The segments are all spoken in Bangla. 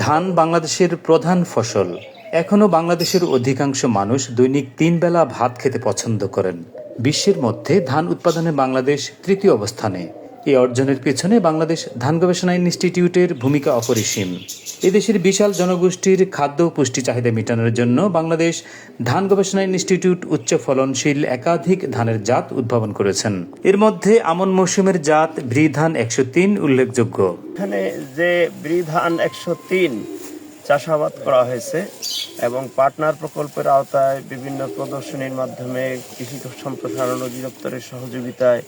ধান বাংলাদেশের প্রধান ফসল। এখনও বাংলাদেশের অধিকাংশ মানুষ দৈনিক 3 বেলা ভাত খেতে পছন্দ করেন। বিশ্বের মধ্যে ধান উৎপাদনে বাংলাদেশ তৃতীয় অবস্থানে। এই অর্জনের পেছনে বাংলাদেশ ধান গবেষণা ইনস্টিটিউটের ভূমিকা অপরিসীম। এদেশের বিশাল জনগোষ্ঠীর খাদ্য ও পুষ্টি চাহিদা মেটানোর জন্য বাংলাদেশ ধান গবেষণা ইনস্টিটিউট উচ্চ ফলনশীল একাধিক ধানের জাত উদ্ভাবন করেছেন। এর মধ্যে আমন মৌসুমের জাত বৃধান 103 উল্লেখযোগ্য। এখানে যে বৃধান 103 চাষাবাদ করা হয়েছে এবং পার্টনার প্রকল্পের আওতায় বিভিন্ন প্রদর্শনীর মাধ্যমে কৃষি সম্প্রসারণ অধিদপ্তরের সহযোগিতায়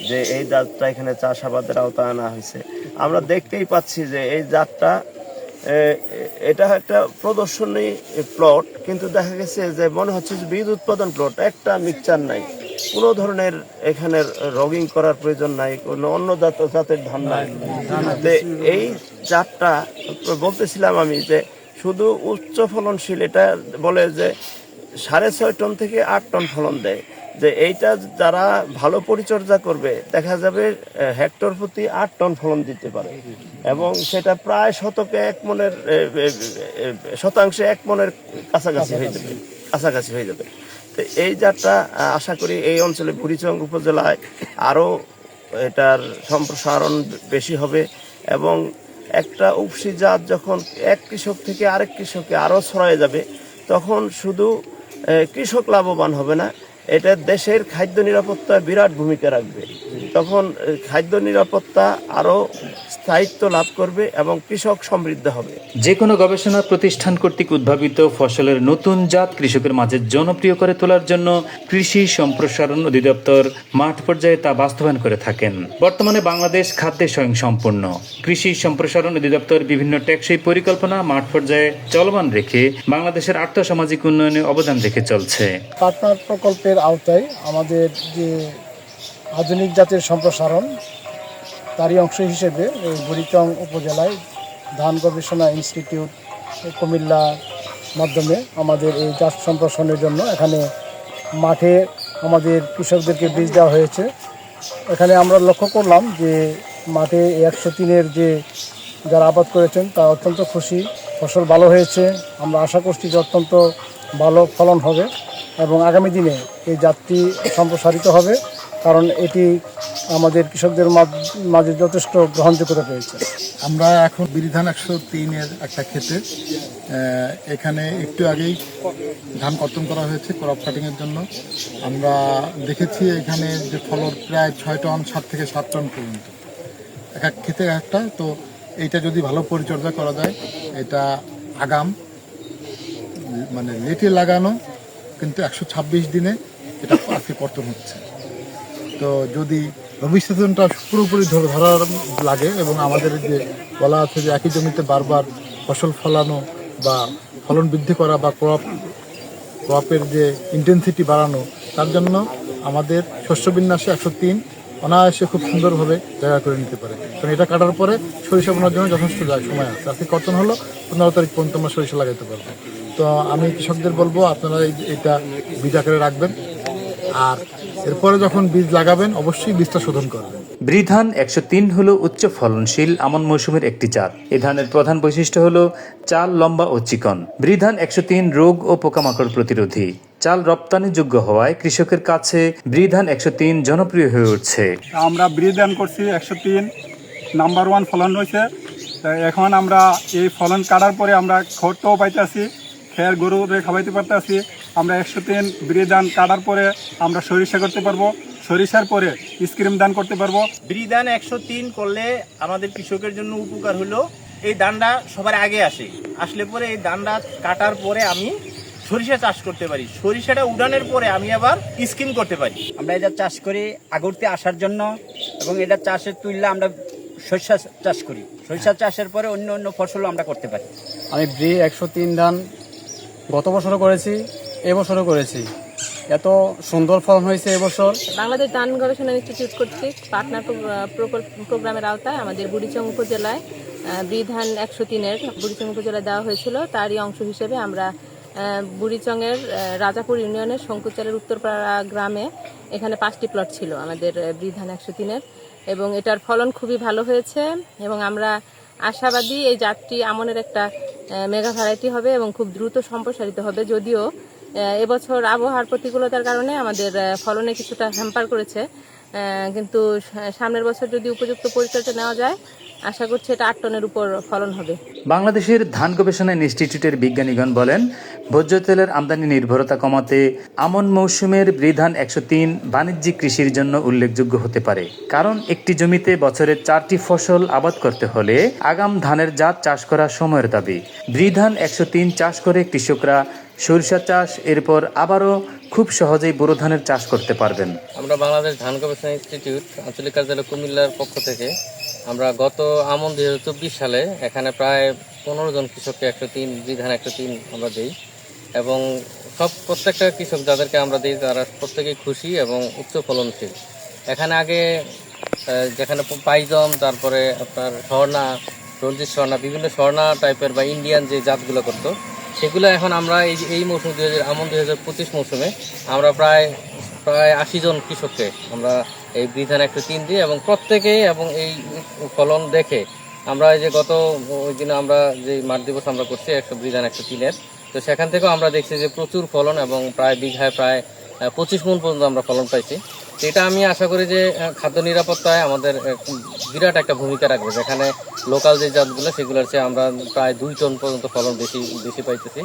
যে এই জাতটা এখানে চাষাবাদের আওতায় আনা হয়েছে। আমরা দেখতেই পাচ্ছি যে এই জাতটা এটা একটা প্রদর্শনী প্লট, কিন্তু দেখা গেছে যে মনে হচ্ছে যে বীজ উৎপাদন প্লট, একটা মিক্সচার নাই, কোনো ধরনের এখানে রগিং করার প্রয়োজন নাই, কোনো অন্য জাতের ধান নাই। এই জাতটা বলতেছিলাম আমি যে শুধু উচ্চ ফলনশীল, এটা বলে যে 6.5 টন থেকে 8 টন ফলন দেয়। যে এইটা যারা ভালো পরিচর্যা করবে দেখা যাবে হেক্টর প্রতি 8 টন ফলন দিতে পারে এবং সেটা প্রায় শতাংশে 1 মনের কাছাকাছি হয়ে যাবে। তো এই জাতটা আশা করি এই অঞ্চলে বুড়িচং উপজেলায় আরও এটার সম্প্রসারণ বেশি হবে এবং একটা উপসি জাত যখন এক কৃষক থেকে আরেক কৃষকে আরও ছড়ায় যাবে তখন শুধু কৃষক লাভবান হবে না, এটা দেশের খাদ্য নিরাপত্তায় বিরাট ভূমিকা রাখবে। তখন খাদ্য নিরাপত্তা আরও স্থায়িত্ব লাভ করবে এবং কৃষক সমৃদ্ধ হবে। যে কোনো গবেষণা প্রতিষ্ঠান কর্তৃক উদ্ভাবিত ফসলের নতুন জাত কৃষকের মাঝে জনপ্রিয় করে তোলার জন্য কৃষি সম্প্রসারণ অধিদপ্তর মাঠ পর্যায়ে তা বাস্তবায়ন করে থাকেন। বর্তমানে বাংলাদেশ খাদ্যে স্বয়ংসম্পূর্ণ। কৃষি সম্প্রসারণ অধিদপ্তর বিভিন্ন টেকসই পরিকল্পনা মাঠ পর্যায়ে চলমান রেখে বাংলাদেশের আর্থসামাজিক উন্নয়নে অবদান রেখে চলছে। পার্টনার প্রকল্পের আওতায় আমাদের যে আধুনিক জাতের সম্প্রসারণ, তারই অংশ হিসেবে এই বুড়িচং উপজেলায় ধান গবেষণা ইনস্টিটিউট কুমিল্লার মাধ্যমে আমাদের এই জাত সম্প্রসারণের জন্য এখানে মাঠে আমাদের কৃষকদেরকে বীজ দেওয়া হয়েছে। এখানে আমরা লক্ষ্য করলাম যে মাঠে 103-এর যে যারা আবাদ করেছেন তা অত্যন্ত খুশি, ফসল ভালো হয়েছে। আমরা আশা করছি যে অত্যন্ত ভালো ফলন হবে এবং আগামী দিনে এই জাতটি সম্প্রসারিত হবে, কারণ এটি আমাদের কৃষকদের মাঝে যথেষ্ট গ্রহণযোগ্যতা পেয়েছে। আমরা এখন বৃধান 103-এর একটা ক্ষেতে এখানে একটু আগেই ধান কর্তন করা হয়েছে ক্রপ কাটিংয়ের জন্য। আমরা দেখেছি এখানে যে ফলন প্রায় 6 টন 7 থেকে 7 টন পর্যন্ত এক এক ক্ষেতে একটা। তো এইটা যদি ভালো পরিচর্যা করা যায়, এটা আগাম মানে লেটে লাগানো, কিন্তু 126 দিনে এটা আজকে কর্তন হচ্ছে। তো যদি ভবিষ্যৎটা পুরোপুরি ধরার লাগে এবং আমাদের যে বলা আছে যে একই জমিতে বারবার ফসল ফলানো বা ফলন বৃদ্ধি করা বা ক্রপের যে ইন্টেন্সিটি বাড়ানো, তার জন্য আমাদের শস্য বিন্যাসে 103 অনায়াসে খুব সুন্দরভাবে জায়গা করে নিতে পারে। কারণ এটা কাটার পরে সরিষা বোনার জন্য যথেষ্ট সময় আছে। আজকে কর্তন হলো 15 তারিখ পর্যন্ত আমরা সরিষা লাগাইতে পারবো। তো আমি কৃষকদের বলবো আপনারা এইটা বীজ আকারে রাখবেন, আর এরপরে যখন বীজ লাগাবেন অবশ্যই বীজটা শোধন করবেন। বৃধান 103 হলো উচ্চ ফলনশীল আমন মৌসুমের একটি জাত। এই ধানের প্রধান বৈশিষ্ট্য হলো চাল লম্বা ও চিকন। বৃধান 103 রোগ ও পোকামাকড় প্রতিরোধী। চাল রপ্তানিযোগ্য হওয়ায় কৃষকের কাছে বৃধান 103 জনপ্রিয় হয়ে উঠছে। আমরা বৃধান করছি 103, নাম্বার 1 ফলন হয়েছে। এখন আমরা এই ফলন কাটার পরে আমরা খড়টাও পাইতেছি, খের গরুরে খাওয়াইতে পারতেছি। আমরা 103 বৃধান কাটার পরে আমরা সরিষা করতে পারবো, সরিষার পরে স্ক্রিম ধান করতে পারবো। বৃধান 103 করলে আমাদের কৃষকের জন্য উপকার হলো এই ধানটা সবার আগে আসলে পরে এই ধানটা কাটার পরে আমি সরিষা চাষ করতে পারি, সরিষাটা উড়ানোর পরে আমি আবার স্কিম করতে পারি। আমরা এটা চাষ করি আগরতে আসার জন্য এবং এটা চাষের তুললে আমরা সরিষা চাষ করি, সরিষা চাষের পরে অন্য অন্য ফসলও আমরা করতে পারি। আমি 103 ধান গত বছরও করেছি, এবছরও করেছি। এত সুন্দর ফলন হয়েছে এবছর। বাংলাদেশ ধান গবেষণা ইনস্টিটিউট কর্তৃক পার্টনার প্রোগ্রামের আওতায় আমাদের বুড়িচং উপজেলায় বৃধান 103-এর বুড়িচং উপজেলায় দেওয়া হয়েছিল। তারই অংশ হিসেবে আমরা বুড়িচংয়ের রাজাপুর ইউনিয়নের শঙ্কুচালের উত্তরপাড়া গ্রামে এখানে 5টি প্লট ছিল আমাদের বৃধান 103-এর এবং এটার ফলন খুবই ভালো হয়েছে এবং আমরা আশাবাদী এই জাতটি আমনের একটা মেগা ভ্যারাইটি হবে এবং খুব দ্রুত সম্প্রসারিত হবে। যদিও এবছর আবহাওয়ার প্রতিকূলতার কারণে আমাদের ফলনে কিছুটা হ্যাম্পার করেছে, কিন্তু সামনের বছর যদি উপযুক্ত পরিচর্যা নেওয়া যায় আশা করছি এটা 8 টনের উপর ফলন হবে। বাংলাদেশের ধান গবেষণা ইনস্টিটিউটের বিজ্ঞানীগণ বলেন, ভোজ্য তেলের আমদানি নির্ভরতা কমাতে আমন মৌসুমের বৃধান 103 বাণিজ্যিক কৃষির জন্য উল্লেখযোগ্য হতে পারে। কারণ একটি জমিতে বছরে 4টি ফসল আবাদ করতে হলে আগাম ধানের জাত চাষ করা সময়ের দাবি। বৃধান 103 চাষ করে কৃষকরা সরিষা চাষ, এরপর আবারও খুব সহজেই বোরো ধানের চাষ করতে পারবেন। আমরা বাংলাদেশ ধান গবেষণা ইনস্টিটিউট আঞ্চলিক কার্যালয় কুমিল্লার পক্ষ থেকে আমরা গত আমন 2024 সালে এখানে প্রায় 15 জন কৃষককে 103 বৃধান 103 আমরা দিই, এবং প্রত্যেকটা কৃষক যাদেরকে আমরা দিই তারা প্রত্যেকেই খুশি এবং উচ্চ ফলনশীল। এখানে আগে যেখানে পাইজম, তারপরে আপনার স্বর্ণা, রঞ্জিত স্বর্ণা, বিভিন্ন স্বর্ণা টাইপের বা ইন্ডিয়ান যে জাতগুলো করতো সেগুলো এখন আমরা এই মৌসুম 2025 মৌসুমে আমরা প্রায় 80 জন কৃষককে আমরা এই বৃধান 103 দিই, এবং প্রত্যেকেই এবং এই ফলন দেখে আমরা এই যে গত ওই দিনে আমরা যে মাঠ দিবস আমরা করছি বৃধান 103-এর, তো সেখান থেকেও আমরা দেখছি যে প্রচুর ফলন এবং প্রায় বিঘায় প্রায় 25 মণ পর্যন্ত আমরা ফলন পাইছি। এটা আমি আশা করি যে খাদ্য নিরাপত্তায় আমাদের বিরাট একটা ভূমিকা রাখবে, যেখানে লোকাল যে জাতগুলো সেগুলোর চেয়ে আমরা প্রায় 2 টন পর্যন্ত ফলন বেশি পাইতেছি।